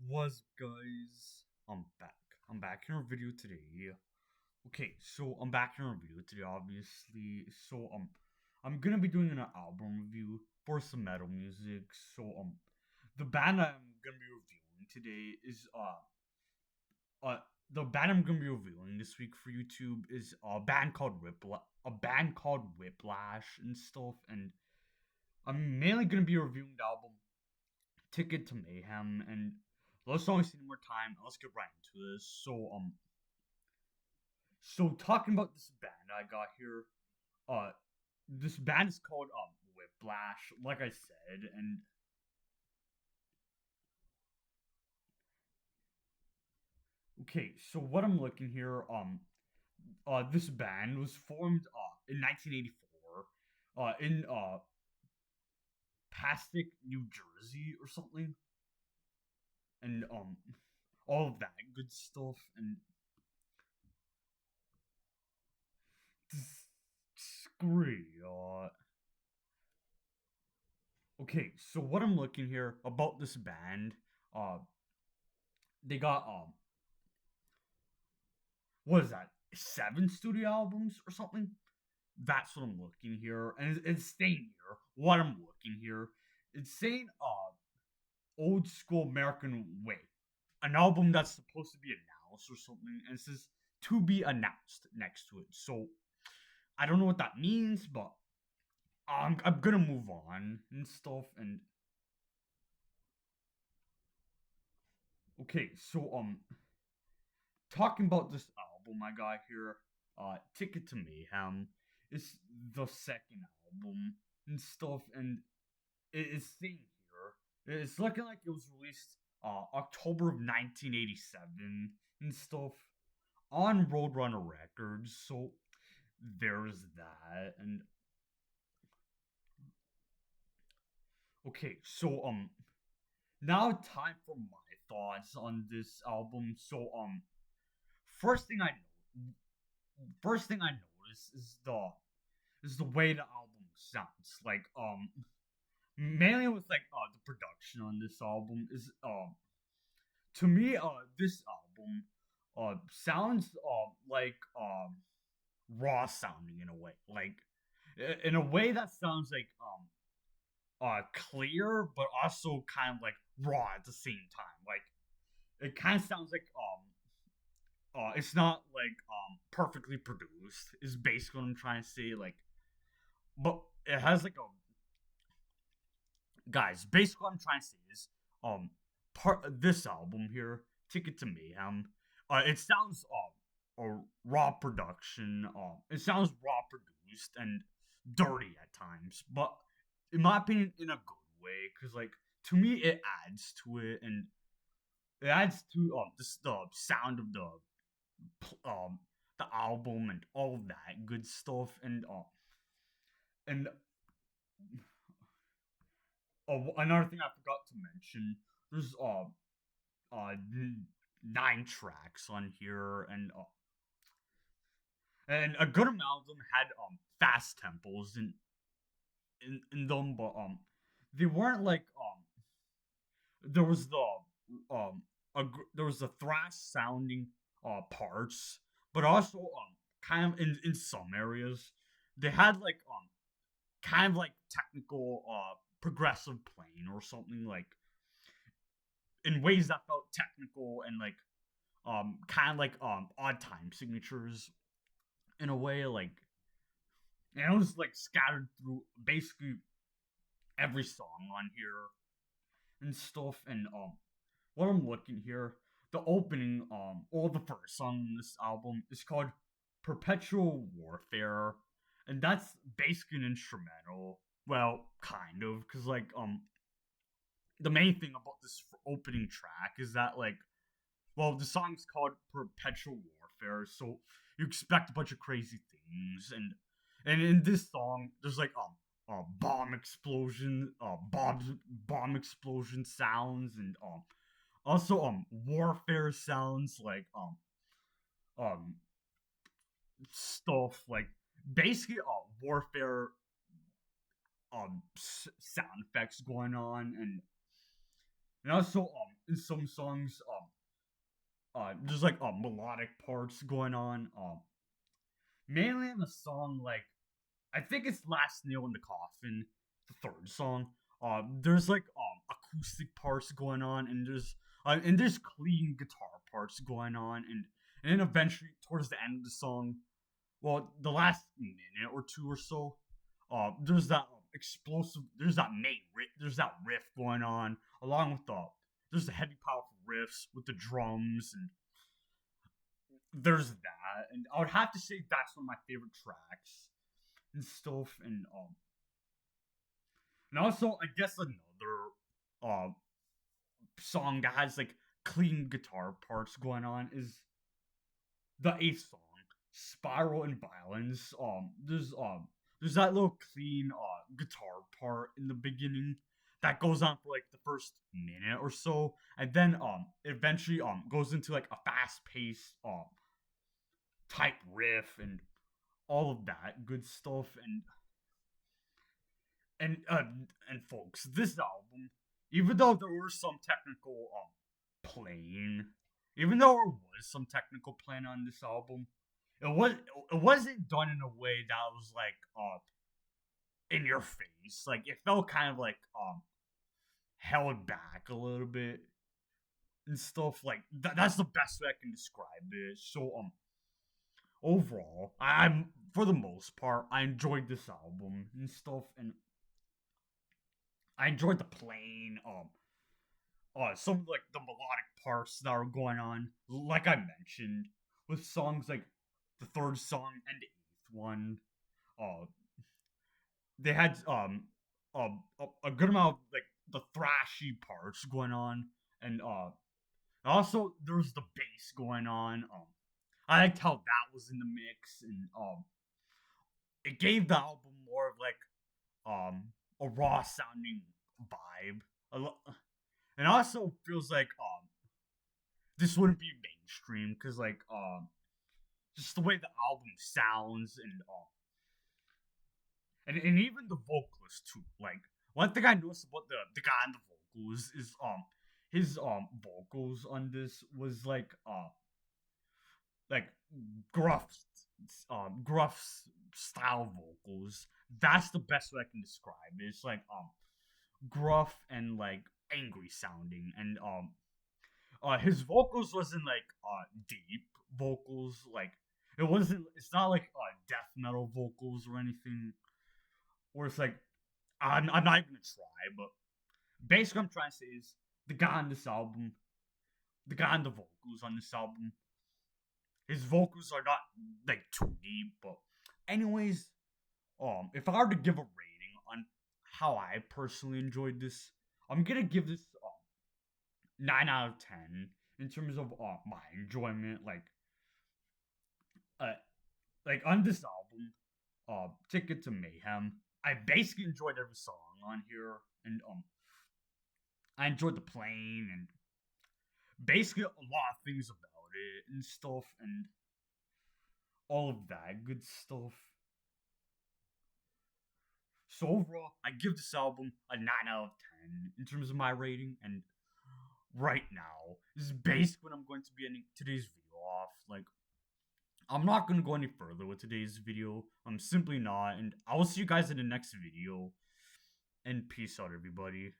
What's guys? I'm back. I'm back in a video today. Okay, so I'm back in a video today, obviously. I'm gonna be doing an album review for some metal music. The band I'm gonna be reviewing today is uh the band I'm gonna be reviewing this week for YouTube is a band called Whiplash and stuff. And I'm mainly gonna be reviewing the album Ticket to Mayhem. And let's not waste any more time. Let's get right into this. So talking about this band I got here, uh, this band is called Whiplash, like I said. And okay, so what I'm looking here, this band was formed in 1984, in Pastic, New Jersey, or something. And all of that good stuff. And screw. Okay, so what I'm looking here about this band, uh, they got what is that? 7 studio albums or something? That's what I'm looking here, and it's saying here what I'm looking here. It's saying old school American way, an album that's supposed to be announced or something, and it says to be announced next to it. So I don't know what that means, but I'm gonna move on and stuff. And okay, so talking about this album I got here, Ticket to Mayhem is the second album and stuff. And it's saying here, it's looking like it was released October of 1987 and stuff on Roadrunner Records. So there's that. And okay, so now time for my thoughts on this album. First thing I know, first thing I notice is the way the album sounds. Like mainly with like the production on this album is to me this album sounds like raw sounding in a way. Like in a way that sounds like clear but also kind of like raw at the same time. Like it kind of sounds like it's not like perfectly produced is basically what I'm trying to say. Like but it has like a guys, basically what I'm trying to say is part of this album here, Ticket to Mayhem, it sounds a raw production, it sounds raw produced and dirty at times, but in my opinion in a good way, because like to me it adds to it. And it adds to this the sound of the album and all of that good stuff. And another thing I forgot to mention, there's 9 tracks on here. And a good amount of them had fast tempos in them, but they weren't like there was there was the thrash sounding parts, but also kind of in some areas they had like kind of like technical progressive playing or something, like in ways that felt technical and like kind of like odd time signatures in a way. Like and it was like scattered through basically every song on here and stuff. And what I'm looking here, the opening or the first song on this album is called Perpetual Warfare, and that's basically an instrumental. Well, kind of, because like the main thing about this opening track is that like, well, the song's called Perpetual Warfare, so you expect a bunch of crazy things. And in this song there's like bomb explosion sounds, and also warfare sounds, like um stuff like basically warfare sound effects going on. And also in some songs there's like melodic parts going on. Mainly in the song like I think it's Last Nail in the Coffin, the third song. There's like acoustic parts going on, and there's clean guitar parts going on, and then eventually towards the end of the song, well, the last minute or two or so, there's that explosive, there's that riff going on, along with there's the heavy, powerful riffs with the drums, and there's that, and I would have to say that's one of my favorite tracks and stuff, and also I guess another uh song that has like clean guitar parts going on is the eighth song, Spiral and Violence. There's that little clean guitar part in the beginning that goes on for like the first minute or so, and then eventually goes into like a fast paced type riff and all of that good stuff, and uh and folks, this album, even though there were some technical playing, even though there was some technical playing on this album, it wasn't done in a way that was like in your face. Like it felt kind of like held back a little bit and stuff. Like that's the best way I can describe it. So overall, I'm for the most part I enjoyed this album and stuff, and I enjoyed the playing, some like the melodic parts that are going on, like I mentioned, with songs like the third song and the eighth one. Uh, they had a good amount of like the thrashy parts going on, and also there was the bass going on. I liked how that was in the mix, and it gave the album more of like a raw sounding vibe. And also feels like this wouldn't be mainstream because like just the way the album sounds, and even the vocalist too. Like one thing I noticed about the guy on the vocals is his vocals on this was like gruff gruff style vocals. That's the best way I can describe it. It's like gruff and like angry sounding, and his vocals wasn't like deep vocals, like it's not like death metal vocals or anything, or it's like I'm not even gonna try, but basically what I'm trying to say is the guy on this album, the guy on the vocals on this album, his vocals are not like too deep, but anyways, if I were to give a rating on how I personally enjoyed this, I'm gonna give this 9 out of 10 in terms of my enjoyment. Uh, like on this album, Ticket to Mayhem, I basically enjoyed every song on here, and I enjoyed the playing and basically a lot of things about it and stuff, and all of that good stuff. So overall, I give this album a 9 out of 10 in terms of my rating, and right now, this is basically when I'm going to be ending today's video off. Like, I'm not going to go any further with today's video. I'm simply not, and I will see you guys in the next video, and peace out, everybody.